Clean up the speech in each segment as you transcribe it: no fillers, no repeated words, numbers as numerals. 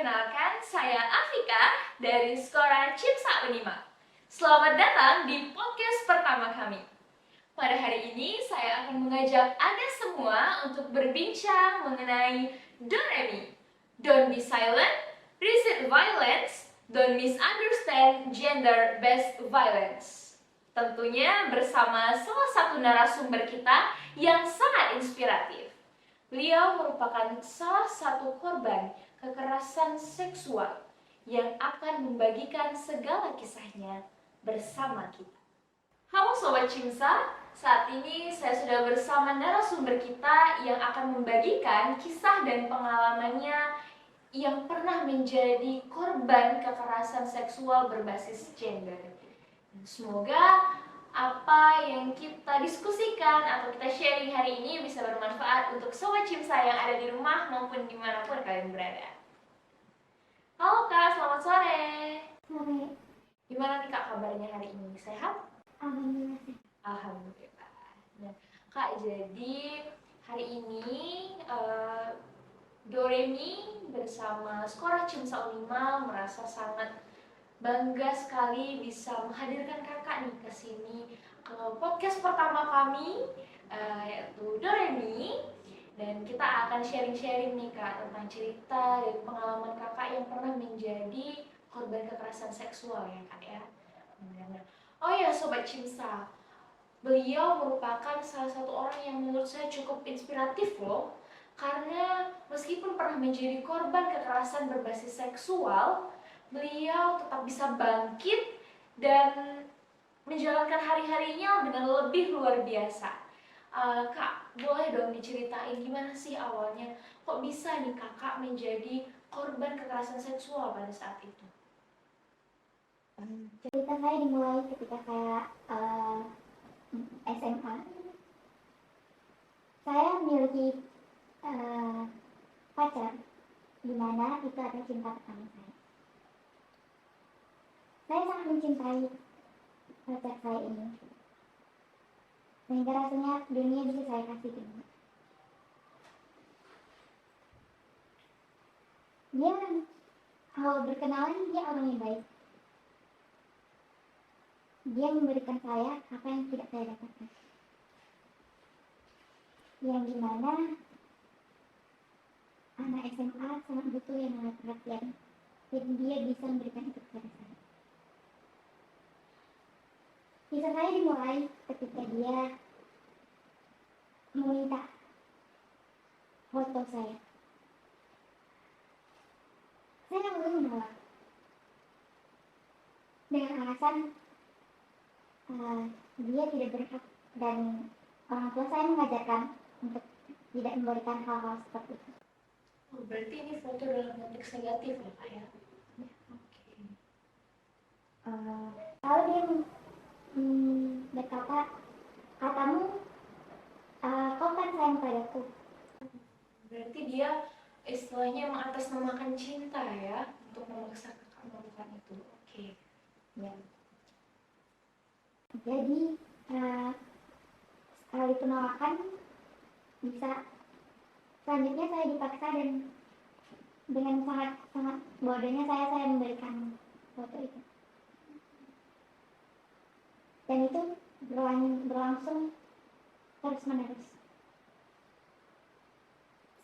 Perkenalkan, saya Afika dari Sekolah Cimsa Unima. Selamat datang di podcast pertama kami. Pada hari ini, saya akan mengajak Anda semua untuk berbincang mengenai Don't Remi. Don't be silent, resist violence, don't misunderstand gender-based violence. Tentunya bersama salah satu narasumber kita yang sangat inspiratif. Beliau merupakan salah satu korban kekerasan seksual yang akan membagikan segala kisahnya bersama kita. Halo Sobat Cimsa, saat ini saya sudah bersama narasumber kita yang akan membagikan kisah dan pengalamannya yang pernah menjadi korban kekerasan seksual berbasis gender. Semoga apa yang kita diskusikan atau kita sharing hari ini bisa bermanfaat untuk Sobat Cimsa yang ada di rumah maupun dimanapun kalian berada. Halo Kak, selamat sore. Sore. Gimana nih Kak kabarnya hari ini? Sehat? Alhamdulillah sehat. Alhamdulillah. Nah, Kak, jadi hari ini Doremi bersama Sekolah Cimsa Unima merasa sangat bangga sekali bisa menghadirkan kakak nih ke sini ke podcast pertama kami yaitu Doremi, dan kita akan sharing-sharing nih Kak tentang cerita dan pengalaman kakak yang pernah menjadi korban kekerasan seksual ya Kak ya. Nah, oh ya Sobat Cimsa, beliau merupakan salah satu orang yang menurut saya cukup inspiratif loh, karena meskipun pernah menjadi korban kekerasan berbasis seksual, beliau tetap bisa bangkit dan menjalankan hari-harinya dengan lebih luar biasa. Kak, boleh dong diceritain gimana sih awalnya kok bisa nih kakak menjadi korban kekerasan seksual pada saat itu? Cerita saya dimulai ketika saya SMA. Saya memiliki pacar, di mana itu adalah cinta pertama saya. Saya sangat mencintai pacar saya ini, sehingga rasanya dunia bisa saya kasih ke dia. Dia awal berkenalan dia orang yang baik. Dia memberikan saya apa yang tidak saya dapatkan, yang dimana anak SMA sangat butuh yang namanya perhatian, dan dia bisa memberikan itu kepada saya. Kisah saya dimulai ketika dia meminta foto saya. Saya langsung menolak dengan alasan dia tidak berhak, dan orang tua saya mengajarkan untuk tidak memberikan hal-hal seperti itu. Oh, berarti ini foto dalam konteks negatif ya Kak ya? Oke. Lalu dia berkata, katamu kau kan sayang padaku. Berarti dia istilahnya mengatasnamakan cinta ya untuk memaksa kakak melakukan itu. Oke. Ya. Jadi sekali penolakan bisa selanjutnya saya dipaksa, dan dengan sangat bodohnya saya memberikan foto itu, dan itu berlangsung terus menerus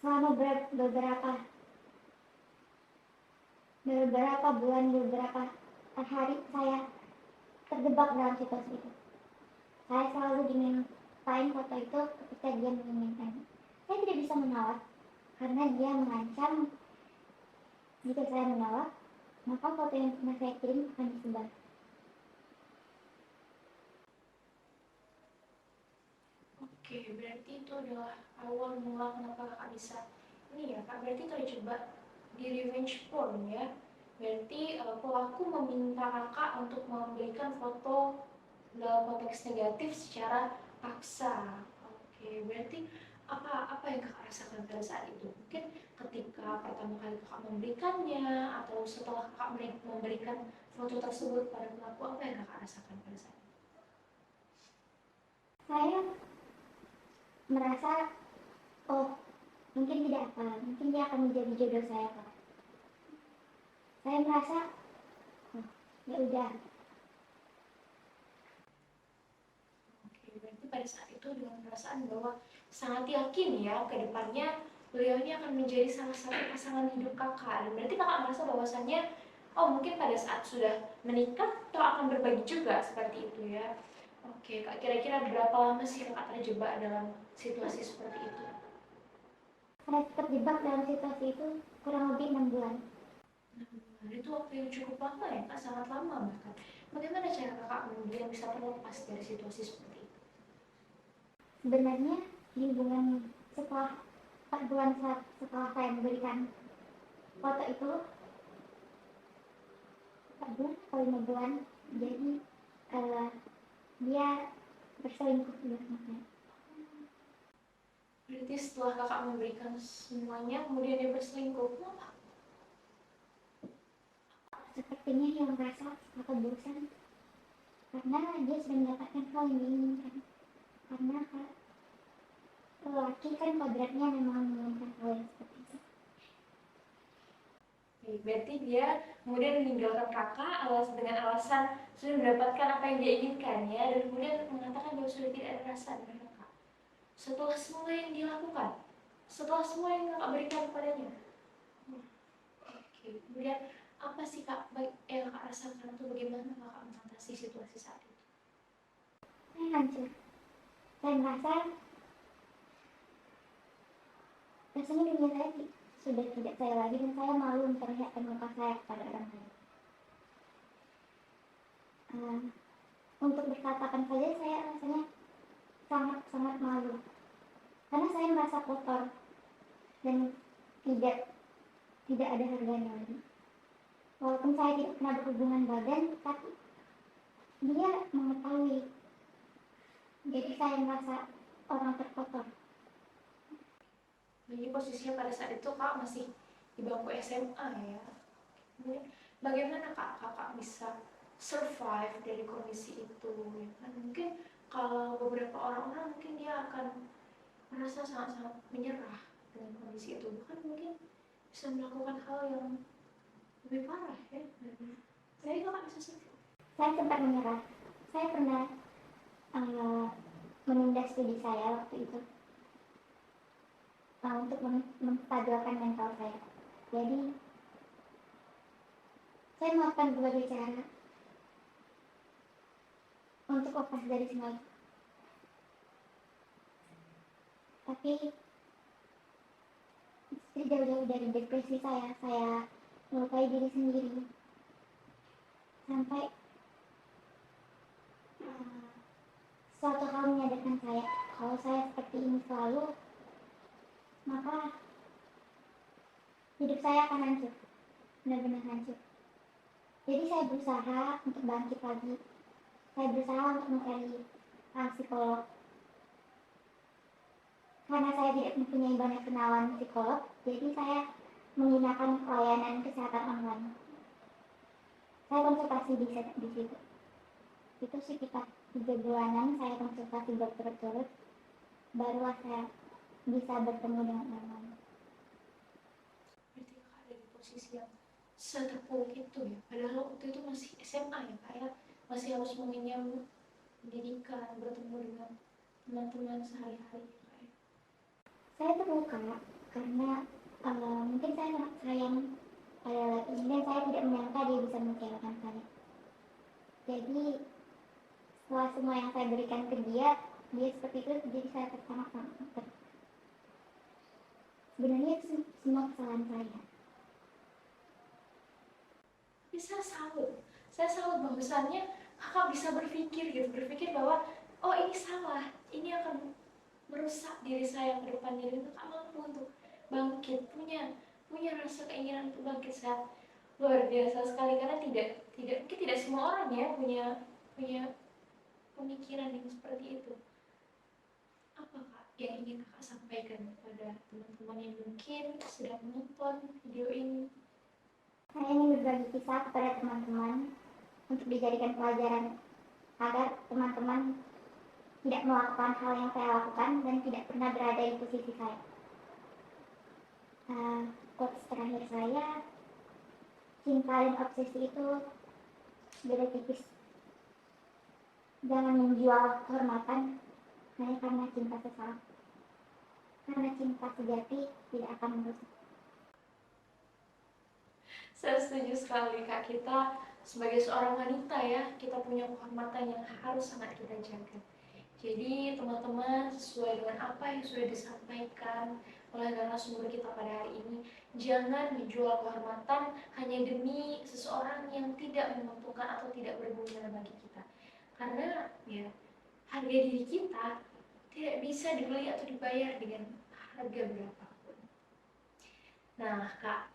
selama beberapa bulan, beberapa hari saya terjebak dalam situasi itu. Saya selalu dimintain foto itu ketika dia menginginkan. Saya tidak bisa menolak karena dia mengancam jika saya menolak maka foto yang pernah saya kirim akan disebar. Oke, berarti itu adalah awal mula kenapa kakak bisa ini ya Kak, berarti terjebak di revenge porn ya. Berarti pelaku meminta kakak untuk memberikan foto dalam konteks negatif secara paksa. Oke, berarti apa yang kakak rasakan pada saat itu? Mungkin ketika pertama kali kakak memberikannya, atau setelah kakak memberikan foto tersebut pada pelaku, apa yang kakak rasakan pada saat itu? Saya merasa, oh mungkin tidak apa, mungkin dia akan menjadi jodoh saya Pak. Saya merasa, oh, ya udah. Oke, berarti pada saat itu dengan perasaan bahwa sangat yakin ya ke depannya beliau ini akan menjadi salah satu pasangan hidup kakak. Dan berarti kakak merasa bahwasannya, oh mungkin pada saat sudah menikah atau akan berbagi juga seperti itu ya. Oke, kak, kira-kira berapa lama sih kakak terjebak dalam situasi seperti itu? Saya terjebak dalam situasi itu kurang lebih 6 bulan. Nah, itu waktu yang cukup lama ya kak, sangat lama bahkan. Bagaimana cara kakak kemudian bisa terlepas dari situasi seperti itu? Sebenarnya di hubungan setelah 4 bulan setelah saya memberikan foto itu, 4 bulan atau 5 bulan, jadi dia berselingkuh juga sama saya. Berarti setelah kakak memberikan semuanya, kemudian dia berselingkuh, kenapa? Sepertinya dia merasa atau bosan karena dia sudah mendapatkan hal yang diinginkan. Karena lelaki kan kodratnya memang menginginkan hal yang seperti itu. Oke, berarti dia kemudian meninggalkan kakak dengan alasan sudah mendapatkan apa yang dia inginkan ya, dan kemudian mengatakan bahwa sudah tidak ada rasa dengan kakak. Setelah semua yang dia lakukan, setelah semua yang kakak berikan kepadanya. Oke, kemudian apa sih kak yang kakak rasakan itu, bagaimana kakak mengatasi situasi saat itu? Saya hancur. Saya merasa rasanya dunia saya sudah tidak saya lagi dan saya malu memperlihatkan muka saya kepada orang lain. Untuk berkatakan saja saya rasanya sangat malu karena saya merasa kotor dan tidak ada harganya lagi. Walaupun saya tidak pernah berhubungan badan, tapi dia mengetahui. Jadi saya merasa orang terkotor. Jadi posisinya pada saat itu kak masih di bangku SMA ya. Kemudian bagaimana kakak bisa survive dari kondisi itu ya kan? Mungkin kalau beberapa orang-orang mungkin dia akan merasa sangat-sangat menyerah dengan kondisi itu, bahkan mungkin bisa melakukan hal yang lebih parah ya. Jadi kakak bisa survive. Saya sempat menyerah. Saya pernah menunda studi saya waktu itu untuk menstabilkan mental saya. Jadi saya melakukan berbagai cara untuk lepas dari semua itu. Tapi jauh-jauh dari depresi saya melukai diri sendiri sampai suatu hal menyadarkan saya kalau saya seperti ini selalu, maka hidup saya akan hancur, benar-benar hancur. Jadi saya berusaha untuk bangkit lagi. Saya berusaha untuk mencari psikolog. Karena saya tidak mempunyai banyak kenalan psikolog, jadi saya menggunakan layanan kesehatan online. Saya konsultasi di situ. Itu sekitar 3 bulanan saya konsultasi dokter terus, barulah saya bisa bertemu dengan orang lain. Berarti kakak ada di posisi yang seterpuruk itu ya, padahal waktu itu masih SMA ya kak ya, masih harus mengenyam pendidikan, bertemu dengan teman-teman sehari-hari ya kak ya. Saya terluka karena mungkin saya sangat sayang pada laki ini dan saya tidak menyangka dia bisa mengecewakan saya. Jadi setelah semua yang saya berikan ke dia seperti itu, jadi saya sangat sebenarnya itu semua kesalahan saya. Tapi saya salut bahwasannya kakak bisa berpikir bahwa oh ini salah, ini akan merusak diri saya ke depannya, dan kakak mampu untuk bangkit, punya rasa keinginan untuk bangkit. Saat luar biasa sekali, karena mungkin tidak semua orang ya punya pemikiran yang seperti itu. Apa kak yang ingin kakak sampaikan kepada teman-teman yang mungkin sedang menonton video ini? Saya ingin berbagi kisah kepada teman-teman untuk dijadikan pelajaran agar teman-teman tidak melakukan hal yang saya lakukan dan tidak pernah berada di posisi saya. Quotes terakhir saya, cinta dan obsesi itu beda tipis. Jangan menjual kehormatan hanya karena cinta sesaat. Karena cinta sejati tidak akan merusak. Saya setuju sekali Kak, kita sebagai seorang wanita ya, kita punya kehormatan yang harus sangat kita jaga. Jadi teman-teman, sesuai dengan apa yang sudah disampaikan oleh narasumber kita pada hari ini, jangan dijual kehormatan hanya demi seseorang yang tidak menguntungkan atau tidak berguna bagi kita. Karena ya, harga diri kita tidak bisa dibeli atau dibayar dengan harga berapapun. Nah Kak,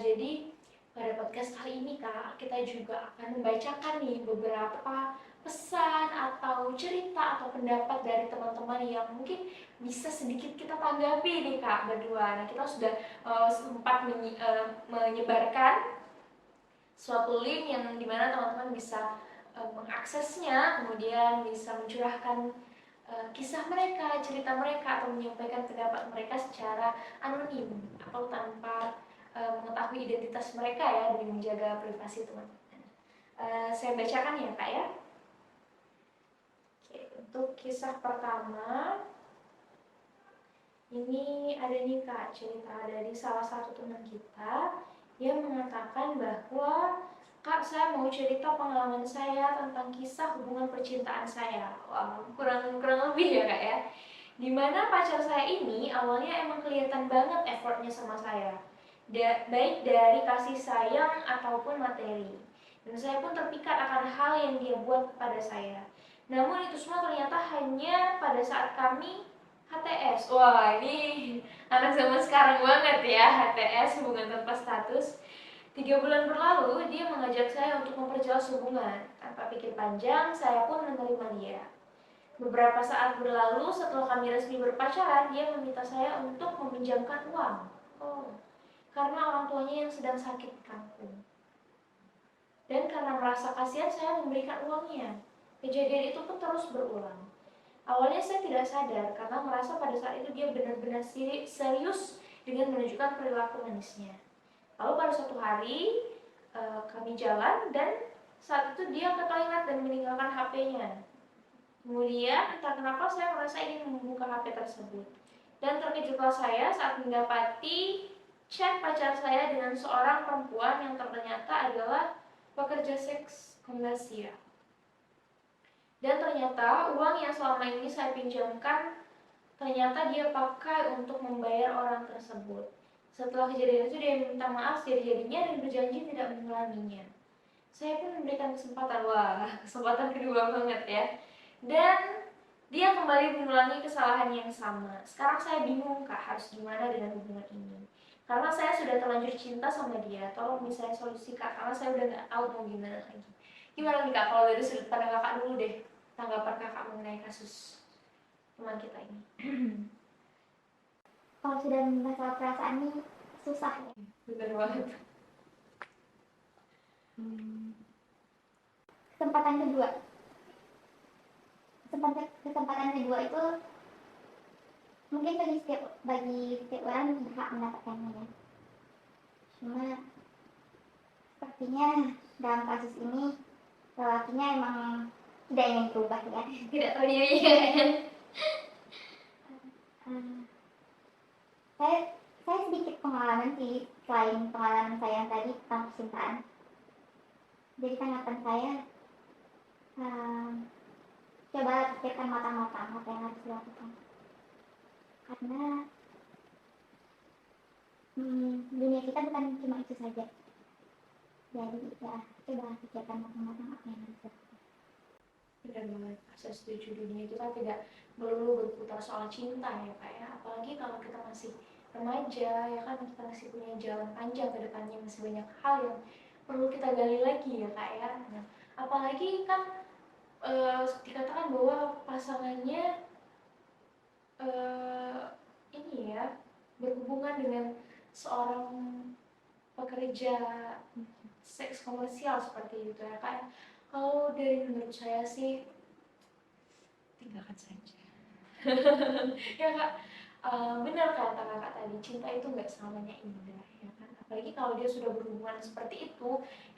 jadi pada podcast kali ini Kak, kita juga akan membacakan nih beberapa pesan atau cerita atau pendapat dari teman-teman yang mungkin bisa sedikit kita tanggapi nih Kak berdua. Nah kita sudah sempat menyebarkan suatu link yang dimana teman-teman bisa mengaksesnya, kemudian bisa mencurahkan kisah mereka, cerita mereka, atau menyampaikan pendapat mereka secara anonim atau tanpa mengetahui identitas mereka ya, demi menjaga privasi teman-teman. Saya bacakan ya Kak ya. Oke, untuk kisah pertama ini ada nih Kak, cerita dari salah satu teman kita yang mengatakan bahwa Kak, saya mau cerita pengalaman saya tentang kisah hubungan percintaan saya. Wah, kurang lebih ya Kak ya. Dimana pacar saya ini awalnya emang kelihatan banget effortnya sama saya, baik dari kasih sayang ataupun materi. Dan saya pun terpikat akan hal yang dia buat kepada saya. Namun itu semua ternyata hanya pada saat kami HTS. Wah, ini anak zaman sekarang banget ya, HTS, hubungan tanpa status. 3 bulan berlalu, dia mengajak saya untuk memperjelas hubungan. Tanpa pikir panjang, saya pun menerima dia. Beberapa saat berlalu setelah kami resmi berpacaran, dia meminta saya untuk meminjamkan uang. Karena orang tuanya yang sedang sakit di kampung. Dan karena merasa kasihan, saya memberikan uangnya. Kejadian itu pun terus berulang. Awalnya saya tidak sadar karena merasa pada saat itu dia benar-benar serius dengan menunjukkan perilaku manisnya. Lalu pada suatu hari kami jalan dan saat itu dia ke toilet dan meninggalkan HP-nya. Kemudian entah kenapa saya merasa ingin membuka HP tersebut. Dan terkejutlah saya saat mendapati chat pacar saya dengan seorang perempuan yang ternyata adalah pekerja seks komersial. Dan ternyata uang yang selama ini saya pinjamkan ternyata dia pakai untuk membayar orang tersebut. Setelah kejadian itu dia minta maaf jadi-jadinya dan berjanji tidak mengulanginya. Saya pun memberikan kesempatan, kesempatan kedua banget ya. Dan dia kembali mengulangi kesalahan yang sama. Sekarang saya bingung Kak, harus gimana dengan hubungan ini. Karena saya sudah terlanjur cinta sama dia. Tolong bisa solusi Kak, karena saya udah gak tahu mau gimana lagi. Gimana nih Kak, kalau dari sudut pandang Kakak dulu deh, tanggapan Kakak mengenai kasus teman kita ini. Kalau sudah membahas soal perasaan ini susah ya. Bener banget. Kesempatan kedua itu mungkin bagi setiap orang berhak mendapatkannya ya. Cuma sepertinya dalam kasus ini lelakinya emang tidak ingin berubah ya. Tidak tahu dirinya. Saya sedikit pengalaman sih selain pengalaman saya yang tadi tentang percintaan. Jadi tanggapan saya, coba pikirkan matang-matang apa yang harus dilakukan. Karena dunia kita bukan cuma itu saja. Jadi ya coba pikirkan matang-matang apa yang harus dilakukan. Benar banget, saya setuju. Dunia itu kan tidak melulu berputar soal cinta ya Kak ya. Apalagi kalau kita masih remaja ya kan, kita masih punya jalan panjang ke depannya, masih banyak hal yang perlu kita gali lagi ya Kak ya. Nah, apalagi kan dikatakan bahwa pasangannya ini ya, berhubungan dengan seorang pekerja seks komersial seperti itu ya Kak. Kalau dari menurut saya sih tinggalkan saja. Ya Kak, benar kata Kakak tadi, cinta itu nggak selamanya indah ya kan. apalagi kalau dia sudah berhubungan seperti itu,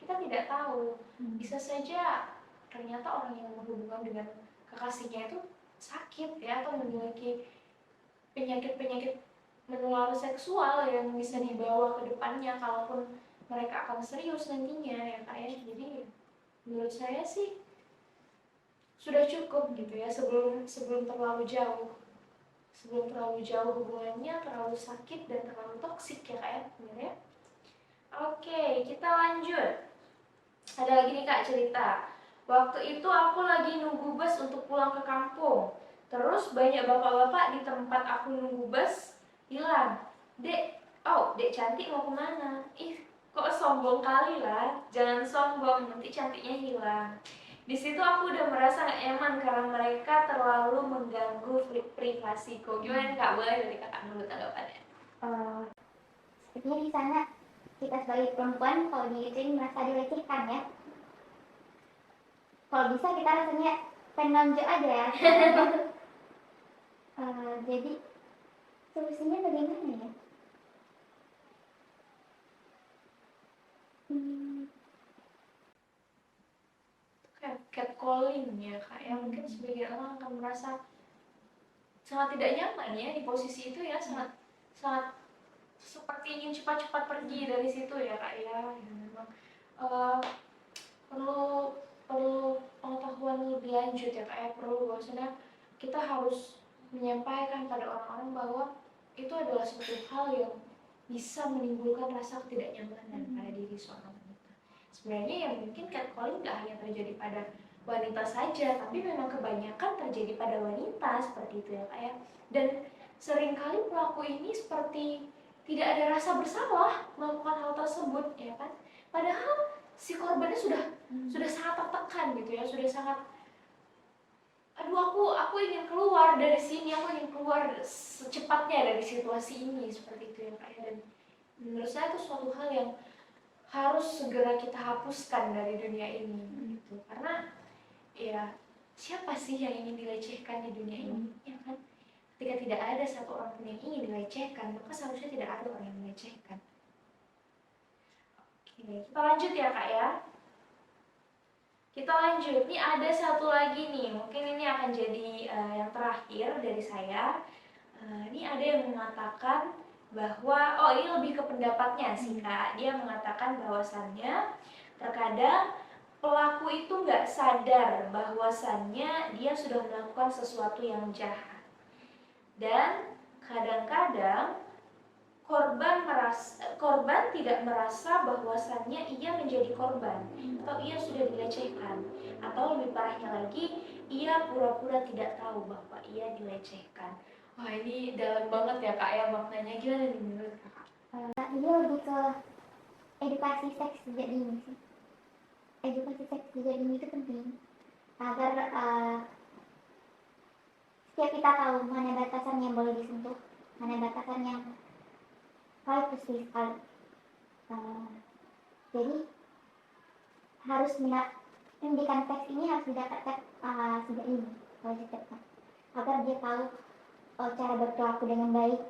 kita tidak tahu, bisa saja ternyata orang yang berhubungan dengan kekasihnya itu sakit ya, atau memiliki penyakit-penyakit menular seksual yang bisa dibawa ke depannya kalaupun mereka akan serius nantinya ya Kak ya. Jadi menurut saya sih sudah cukup gitu ya, sebelum sebelum terlalu jauh hubungannya, terlalu sakit dan terlalu toksik ya Kak ya, benar ya. Oke, kita lanjut. Ada lagi nih Kak cerita. Waktu itu aku lagi nunggu bus untuk pulang ke kampung. Terus banyak bapak-bapak di tempat aku nunggu bus bilang, "Dek, dek cantik mau kemana?" Ih, kok sombong kali lah. Jangan sombong, nanti cantiknya hilang. Di situ aku udah merasa gak nyaman karena mereka terlalu mengganggu privasiku. Gimana Kak? Boleh dari Kakak dulu tanggapannya. Sepertinya di sana kita sebagai perempuan kalau digituin merasa dilecehkan ya. Kalau bisa kita rasanya pengen nonjok aja ya. Jadi solusinya bagaimana ya? Catcalling ya Kak ya, mungkin sebagian orang akan merasa sangat tidak nyaman ya di posisi itu ya, sangat seperti ingin cepat-cepat pergi dari situ ya Kak ya. Memang perlu pengetahuan lebih lanjut ya Kak ya, perlu bahwasanya kita harus menyampaikan pada orang-orang bahwa itu adalah suatu hal yang bisa menimbulkan rasa ketidaknyamanan pada diri seorang wanita. Sebenarnya yang mungkin catcalling tidak hanya terjadi pada wanita saja, tapi memang kebanyakan terjadi pada wanita seperti itu ya Kak ya. Dan seringkali pelaku ini seperti tidak ada rasa bersalah melakukan hal tersebut ya kan. Padahal si korbannya sudah sangat tertekan gitu ya, sudah sangat, aduh aku ingin keluar dari sini, aku ingin keluar secepatnya dari situasi ini seperti itu ya Kak ya. Dan menurut saya itu suatu hal yang harus segera kita hapuskan dari dunia ini gitu. Karena ya siapa sih yang ingin dilecehkan di dunia ini ya kan. Ketika tidak ada satu orang pun yang ingin dilecehkan, maka seharusnya tidak ada orang yang melecehkan. Oke, kita lanjut ya Kak ya. Kita lanjut, ini ada satu lagi nih, mungkin ini akan jadi yang terakhir dari saya. Ini ada yang mengatakan bahwa, ini lebih ke pendapatnya sih Kak. Dia mengatakan bahwasannya terkadang pelaku itu nggak sadar bahwasannya dia sudah melakukan sesuatu yang jahat. Dan kadang-kadang korban tidak merasa bahwasannya ia menjadi korban atau ia sudah dilecehkan, atau lebih parahnya lagi ia pura-pura tidak tahu bahwa ia dilecehkan. Wah, ini dalam banget ya Kak ya maknanya. Gimana nih menurut Kakak? Ini lebih ke edukasi seks sejak dini sih. Edukasi seks sejak dini itu penting agar setiap kita tahu mana batasan yang boleh disentuh, mana batasan yang privacy sekali. Jadi harus pendidikan seks ini harus didapatkan sejak dini, kalau ditetapkan, agar dia tahu cara berperilaku dengan baik,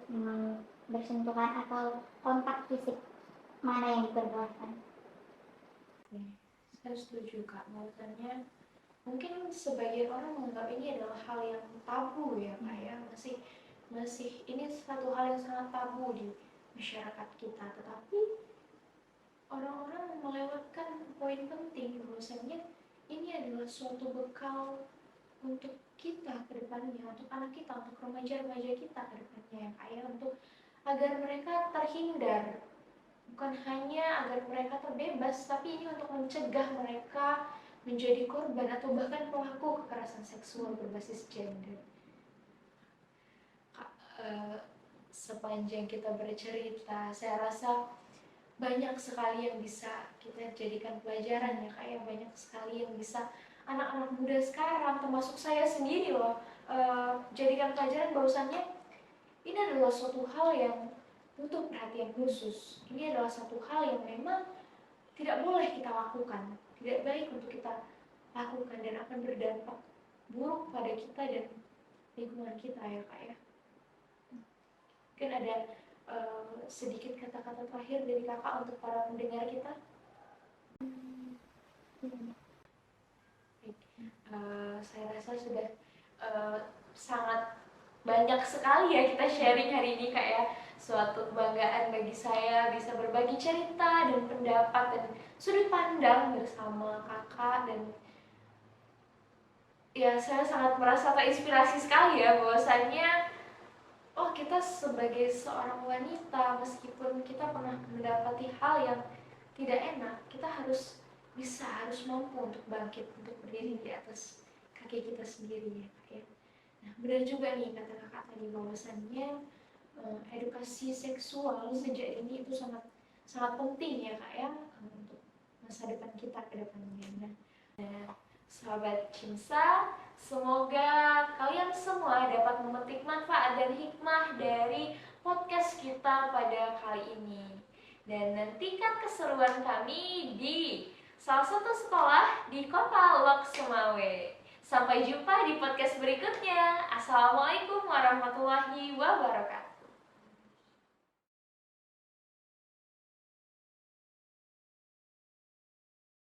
bersentuhan atau kontak fisik mana yang diperbolehkan. Saya setuju Kak, bahwasannya mungkin sebagian orang menganggap ini adalah hal yang tabu ya Kak ya, masih ini satu hal yang sangat tabu di masyarakat kita. Tetapi orang-orang melewatkan poin penting bahwasanya ini adalah suatu bekal untuk kita ke depannya, untuk anak kita, untuk remaja-remaja kita ke depannya ya Kak ya, untuk agar mereka terhindar, bukan hanya agar mereka terbebas, tapi ini untuk mencegah mereka menjadi korban atau bahkan pelaku kekerasan seksual berbasis gender. Sepanjang kita bercerita, saya rasa banyak sekali yang bisa kita jadikan pelajaran ya Kak ya, banyak sekali yang bisa anak-anak muda sekarang, termasuk saya sendiri loh, jadikan pelajaran bahwasannya ini adalah suatu hal yang butuh perhatian khusus. Ini adalah satu hal yang memang tidak boleh kita lakukan, tidak baik untuk kita lakukan, dan akan berdampak buruk pada kita dan lingkungan kita ya Kak ya. Mungkin ada sedikit kata-kata terakhir dari kakak untuk para pendengar kita. Saya rasa sudah sangat banyak sekali ya kita sharing hari ini Kak ya. Suatu kebanggaan bagi saya bisa berbagi cerita dan pendapat dan sudut pandang bersama kakak, dan ya saya sangat merasa terinspirasi sekali ya bahwasannya oh kita sebagai seorang wanita meskipun kita pernah mendapati hal yang tidak enak, kita harus mampu untuk bangkit, untuk berdiri di atas kaki kita sendiri ya Kak ya. Nah benar juga nih kata kakak tadi bahwasannya edukasi seksual sejak ini itu sangat sangat penting ya Kak ya, untuk masa depan kita ke depannya. Nah, sahabat Cimsa, semoga kalian semua dapat memetik manfaat dan hikmah dari podcast kita pada kali ini. Dan nantikan keseruan kami di salah satu sekolah di Kota Lok Sumawe. Sampai jumpa di podcast berikutnya. Assalamualaikum warahmatullahi wabarakatuh.